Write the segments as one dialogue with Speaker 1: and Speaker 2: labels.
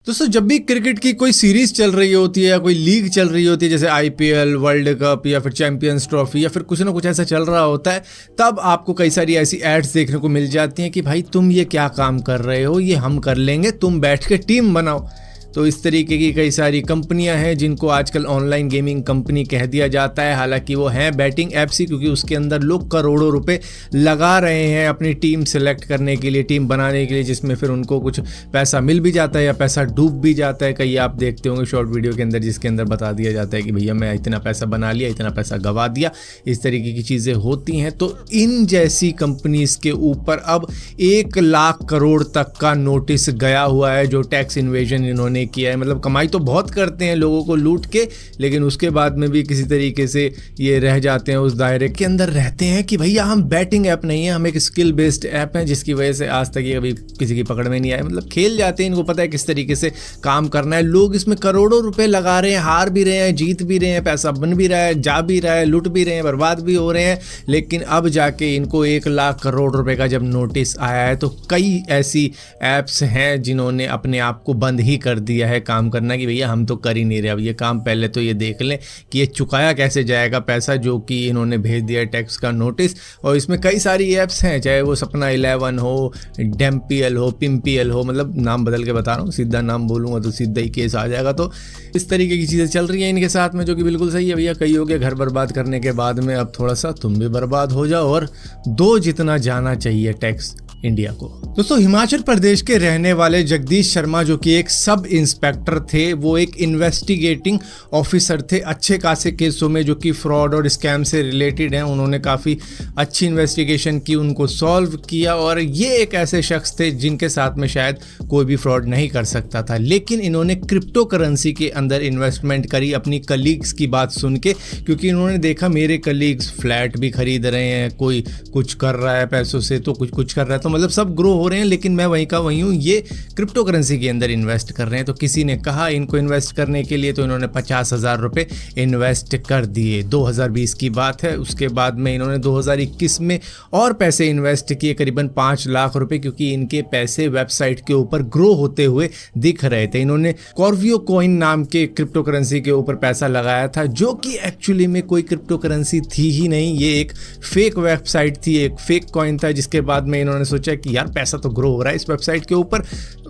Speaker 1: दोस्तों जब भी क्रिकेट की कोई सीरीज चल रही होती है या कोई लीग चल रही होती है, जैसे आईपीएल, वर्ल्ड कप या फिर चैंपियंस ट्रॉफी या फिर कुछ ना कुछ ऐसा चल रहा होता है, तब आपको कई सारी ऐसी एड्स देखने को मिल जाती हैं कि भाई तुम ये क्या काम कर रहे हो, ये हम कर लेंगे, तुम बैठ के टीम बनाओ। तो इस तरीके की कई सारी कंपनियां हैं जिनको आजकल ऑनलाइन गेमिंग कंपनी कह दिया जाता है। हालांकि वो हैं बैटिंग ऐप्स ही, क्योंकि उसके अंदर लोग करोड़ों रुपए लगा रहे हैं अपनी टीम सेलेक्ट करने के लिए, टीम बनाने के लिए, जिसमें फिर उनको कुछ पैसा मिल भी जाता है या पैसा डूब भी जाता है। कई आप देखते होंगे शॉर्ट वीडियो के अंदर जिसके अंदर बता दिया जाता है कि भैया मैं इतना पैसा बना लिया, इतना पैसा गवा दिया, इस तरीके की चीज़ें होती हैं। तो इन जैसी कंपनीज के ऊपर अब 1 लाख करोड़ तक का नोटिस गया हुआ है, जो टैक्स इन्वेजन इन्होंने किया है। मतलब कमाई तो बहुत करते हैं लोगों को लूट के, लेकिन उसके बाद में भी किसी तरीके से ये रह जाते हैं, उस दायरे के अंदर रहते हैं कि भैया हम बैटिंग ऐप नहीं है, हम एक स्किल बेस्ड ऐप है, जिसकी वजह से आज तक ये कभी किसी की पकड़ में नहीं आए। मतलब खेल जाते हैं, इनको पता है किस तरीके से काम करना है। लोग इसमें करोड़ों रुपए लगा रहे हैं, हार भी रहे हैं, जीत भी रहे हैं, पैसा बन भी रहा है, जा भी रहा है, लूट भी रहे हैं, बर्बाद भी हो रहे हैं। लेकिन अब जाके इनको 1 लाख करोड़ रुपए का जब नोटिस आया है, तो कई ऐसी ऐप्स हैं जिन्होंने अपने आप को बंद ही कर दिया है काम करना कि भैया हम तो कर ही नहीं रहे। अब ये काम पहले तो ये देख लें कि ये चुकाया कैसे जाएगा पैसा जो कि इन्होंने भेज दिया टैक्स का नोटिस। और इसमें कई सारी ऐप्स हैं, चाहे वो सपना 11 हो, डेम्पीएल हो, पिम्पीएल हो, मतलब नाम बदल के बता रहा हूँ, सीधा नाम बोलूँगा तो सीधा ही केस आ जाएगा। तो इस तरीके की चीज़ें चल रही हैं इनके साथ में, जो कि बिल्कुल सही है भैया। कई हो गए घर बर्बाद करने के बाद में, अब थोड़ा सा तुम भी बर्बाद हो जाओ और दो जितना जाना चाहिए टैक्स इंडिया को। दोस्तों हिमाचल प्रदेश के रहने वाले जगदीश शर्मा, जो कि एक सब इंस्पेक्टर थे, वो एक इन्वेस्टिगेटिंग ऑफिसर थे अच्छे खासे केसों में जो कि फ्रॉड और स्कैम से रिलेटेड हैं। उन्होंने काफ़ी अच्छी इन्वेस्टिगेशन की, उनको सॉल्व किया, और ये एक ऐसे शख्स थे जिनके साथ में शायद कोई भी फ्रॉड नहीं कर सकता था। लेकिन इन्होंने क्रिप्टो करेंसी के अंदर इन्वेस्टमेंट करी अपनी कलीग्स की बात सुन के, क्योंकि इन्होंने देखा मेरे कलीग्स फ्लैट भी खरीद रहे हैं, कोई कुछ कर रहा है पैसों से तो कुछ कर रहा है, तो मतलब सब ग्रो हो रहे हैं, लेकिन मैं वहीं का वहीं हूँ, ये क्रिप्टो करेंसी के अंदर इन्वेस्ट कर रहे हैं। तो किसी ने कहा इनको इन्वेस्ट करने के लिए, तो इन्होंने 50,000 रुपये इन्वेस्ट कर दिए। 2020 की बात है। उसके बाद में इन्होंने 2021 में और पैसे इन्वेस्ट किए, करीबन 5 लाख रुपए, क्योंकि इनके पैसे वेबसाइट के ऊपर ग्रो होते हुए दिख रहे थे। इन्होंने कॉर्वियो कॉइन नाम के क्रिप्टो करेंसी के ऊपर पैसा लगाया था, जो कि एक्चुअली में कोई क्रिप्टो करेंसी थी ही नहीं, ये एक फेक वेबसाइट थी, एक फेक कॉइन था। जिसके बाद में इन्होंने सोचा कि यार पैसा तो ग्रो हो रहा है इस वेबसाइट के ऊपर,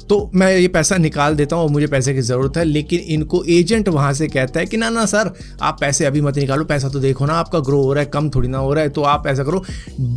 Speaker 1: तो मैं ये पैसा निकाल देता हूँ और मुझे पैसे की ज़रूरत है। लेकिन इनको एजेंट वहाँ से कहता है कि ना सर, आप पैसे अभी मत निकालो, पैसा तो देखो ना आपका ग्रो हो रहा है, कम थोड़ी ना हो रहा है, तो आप ऐसा करो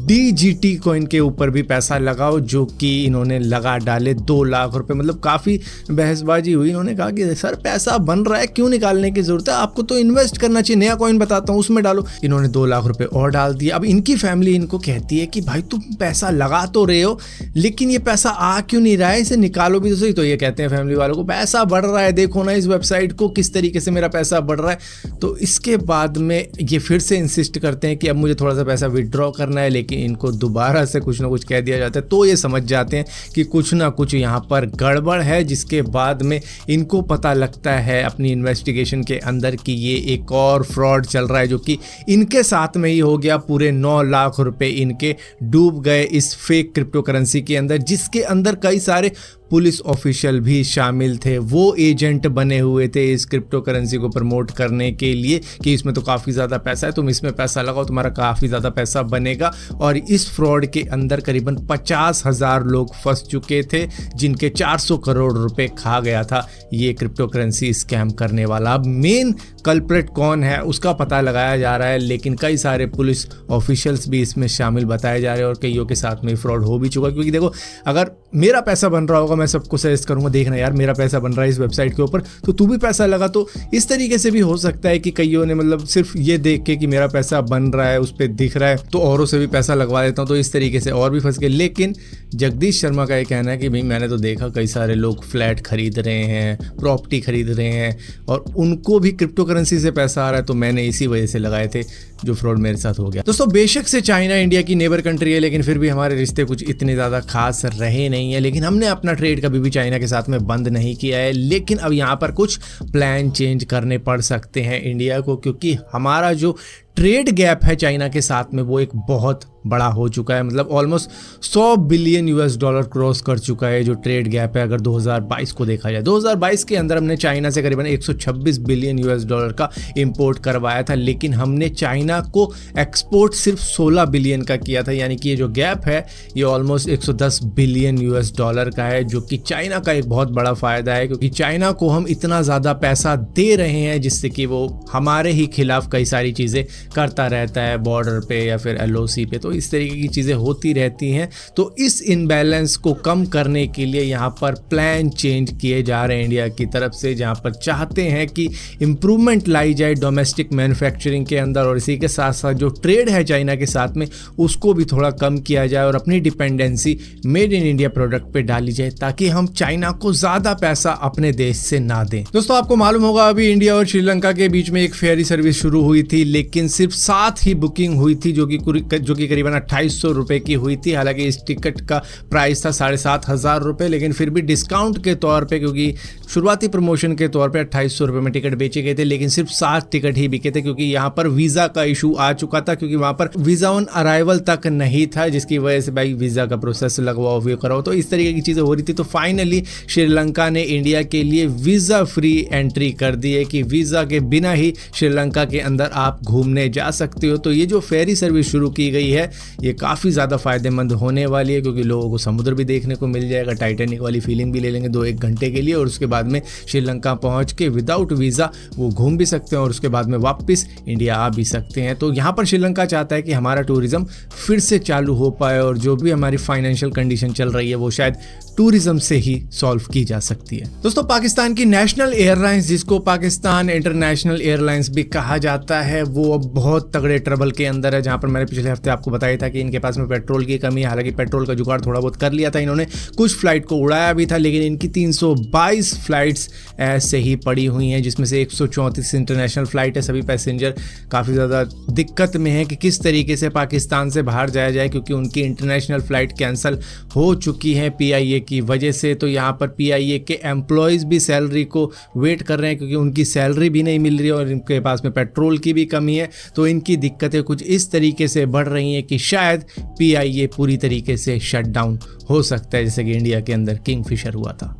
Speaker 1: DGT कॉइन के ऊपर भी पैसा लगाओ, जो कि इन्होंने लगा डाले 2 लाख रुपए। मतलब काफ़ी बहसबाजी हुई। इन्होंने कहा कि सर पैसा बन रहा है, क्यों निकालने की ज़रूरत है, आपको तो इन्वेस्ट करना चाहिए, नया कॉइन बताता हूँ उसमें डालो। इन्होंने 2 लाख रुपये और डाल दिया। अब इनकी फैमिली इनको कहती है कि भाई तुम पैसा लगा तो रहे हो, लेकिन ये पैसा आ क्यों नहीं रहा है, इसे निकालो भी तो सही। तो ये कहते हैं फैमिली वालों को पैसा बढ़ रहा है, देखो ना इस वेबसाइट को किस तरीके से मेरा पैसा बढ़ रहा है। तो इसके बाद में ये फिर से इंसिस्ट करते हैं कि अब मुझे थोड़ा सा पैसा विड्रॉ करना है, लेकिन इनको दोबारा से कुछ ना कुछ कह दिया जाता है। तो ये समझ जाते हैं कि कुछ ना कुछ यहाँ पर गड़बड़ है। जिसके बाद में इनको पता लगता है अपनी इन्वेस्टिगेशन के अंदर कि ये एक और फ्रॉड चल रहा है, जो कि इनके साथ में ही हो गया। पूरे 9 लाख रुपए इनके डूब गए इस फेक क्रिप्टो करेंसी के अंदर, जिसके अंदर कई सारे पुलिस ऑफिशियल भी शामिल थे। वो एजेंट बने हुए थे इस क्रिप्टो करेंसी को प्रमोट करने के लिए कि इसमें तो काफ़ी ज़्यादा पैसा है, तुम इसमें पैसा लगाओ, तुम्हारा काफ़ी ज़्यादा पैसा बनेगा। और इस फ्रॉड के अंदर करीबन 50,000 लोग फंस चुके थे, जिनके 400 करोड़ रुपए खा गया था ये क्रिप्टो करेंसी स्कैम करने वाला। अब मेन कल्प्रेट कौन है उसका पता लगाया जा रहा है, लेकिन कई सारे पुलिस ऑफिशियल्स भी इसमें शामिल बताए जा रहे हैं, और कईयों के साथ में फ्रॉड हो भी चुका। क्योंकि देखो, अगर मेरा पैसा बन रहा होगा, मैं सबको सजेस्ट करूंगा देखना यार मेरा पैसा बन रहा है इस वेबसाइट के ऊपर, तो तू भी पैसा लगा। तो इस तरीके से भी हो सकता है कि कईयों ने मतलब सिर्फ ये देख के कि मेरा पैसा बन रहा है, उस पर दिख रहा है, तो औरों से भी पैसा लगवा देता हूँ, तो इस तरीके से और भी फंस गए। लेकिन जगदीश शर्मा का ये कहना है कि भाई मैंने तो देखा कई सारे लोग फ्लैट खरीद रहे हैं, प्रॉपर्टी खरीद रहे हैं, और उनको भी क्रिप्टो करेंसी से पैसा आ रहा है, तो मैंने इसी वजह से लगाए थे, जो फ्रॉड मेरे साथ हो गया। दोस्तों बेशक से चाइना इंडिया की नेबर कंट्री है, लेकिन फिर भी हमारे रिश्ते कुछ इतने ज़्यादा खास रहे नहीं है। लेकिन हमने अपना ट्रेड कभी भी चाइना के साथ में बंद नहीं किया है। लेकिन अब यहाँ पर कुछ प्लान चेंज करने पड़ सकते हैं इंडिया को, क्योंकि हमारा जो ट्रेड गैप है चाइना के साथ में वो एक बहुत बड़ा हो चुका है, मतलब almost 100 billion US dollar cross कर चुका है जो ट्रेड गैप है अगर 2022 को देखा जाए। 2022 के अंदर हमने चाइना से करीबन 126 बिलियन यूएस डॉलर का इंपोर्ट करवाया था, लेकिन हमने चाइना को एक्सपोर्ट सिर्फ 16 बिलियन का किया था। यानी कि ये जो गैप है ये ऑलमोस्ट 110 बिलियन यूएस डॉलर का है, जो कि चाइना का एक बहुत बड़ा फायदा है, क्योंकि चाइना को हम इतना ज़्यादा पैसा दे रहे हैं जिससे कि वो हमारे ही खिलाफ कई सारी चीज़ें करता रहता है बॉर्डर पे या फिर एलओसी पे। तो इस तरीके की चीज़ें होती रहती हैं। तो इस इनबैलेंस को कम करने के लिए यहाँ पर प्लान चेंज किए जा रहे हैं इंडिया की तरफ से, जहाँ पर चाहते हैं कि इम्प्रूवमेंट लाई जाए डोमेस्टिक मैन्युफैक्चरिंग के अंदर, और इसी के साथ साथ जो ट्रेड है चाइना के साथ में उसको भी थोड़ा कम किया जाए और अपनी dependency made in India product पे डाली जाए, ताकि हम चाइना को ज़्यादा पैसा अपने देश से ना दें। दोस्तों आपको मालूम होगा अभी इंडिया और श्रीलंका के बीच में एक फेरी सर्विस शुरू हुई थी, लेकिन सिर्फ 7 ही बुकिंग हुई थी, जो कि करीबन 2800 रुपए की हुई थी। हालांकि इस टिकट का प्राइस था 7,500 रुपए, लेकिन फिर भी डिस्काउंट के तौर पे, क्योंकि शुरुआती प्रमोशन के तौर पे 2800 रुपए में टिकट बेचे गए थे, लेकिन सिर्फ 7 टिकट ही बिके थे, क्योंकि यहाँ पर वीज़ा का इशू आ चुका था, क्योंकि वहाँ पर वीज़ा ऑन अराइवल तक नहीं था, जिसकी वजह से भाई वीज़ा का प्रोसेस लगवाओ वे कराओ, तो इस तरीके की चीज़ें हो रही थी। तो फाइनली श्रीलंका ने इंडिया के लिए वीज़ा फ्री एंट्री कर दी है कि वीज़ा के बिना ही श्रीलंका के अंदर आप घूमने जा सकते हो। तो ये जो फेरी सर्विस शुरू की गई है ये काफ़ी ज़्यादा फ़ायदेमंद होने वाली है, क्योंकि लोगों को समुद्र भी देखने को मिल जाएगा, टाइटैनिक वाली फीलिंग भी ले लेंगे 2-1 घंटे के लिए, और उसके बाद में श्रीलंका पहुंच के विदाउट वीज़ा वो घूम भी सकते हैं और उसके बाद में वापस इंडिया आ भी सकते हैं। तो यहाँ पर श्रीलंका चाहता है कि हमारा टूरिज़्म फिर से चालू हो पाए, और जो भी हमारी फाइनेंशियल कंडीशन चल रही है वो शायद टूरिज्म से ही सॉल्व की जा सकती है। दोस्तों पाकिस्तान की नेशनल एयरलाइंस, जिसको पाकिस्तान इंटरनेशनल एयरलाइंस भी कहा जाता है, वो अब बहुत तगड़े ट्रबल के अंदर है। जहां पर मैंने पिछले हफ्ते आपको बताया था कि इनके पास में पेट्रोल की कमी है। हालांकि पेट्रोल का जुगाड़ थोड़ा बहुत कर लिया था इन्होंने, कुछ फ्लाइट को उड़ाया भी था, लेकिन इनकी 322 फ्लाइट्स ऐसे ही पड़ी हुई हैं, जिसमें से 134 इंटरनेशनल फ्लाइट है। सभी पैसेंजर काफ़ी ज़्यादा दिक्कत में है कि किस तरीके से पाकिस्तान से बाहर जाया जाए, क्योंकि उनकी इंटरनेशनल फ्लाइट कैंसिल हो चुकी है PIA की वजह से। तो यहाँ पर PIA के एम्प्लॉयज़ भी सैलरी को वेट कर रहे हैं, क्योंकि उनकी सैलरी भी नहीं मिल रही है और इनके पास में पेट्रोल की भी कमी है। तो इनकी दिक्कतें कुछ इस तरीके से बढ़ रही हैं कि शायद PIA पूरी तरीके से शट डाउन हो सकता है, जैसे कि इंडिया के अंदर किंगफिशर हुआ था।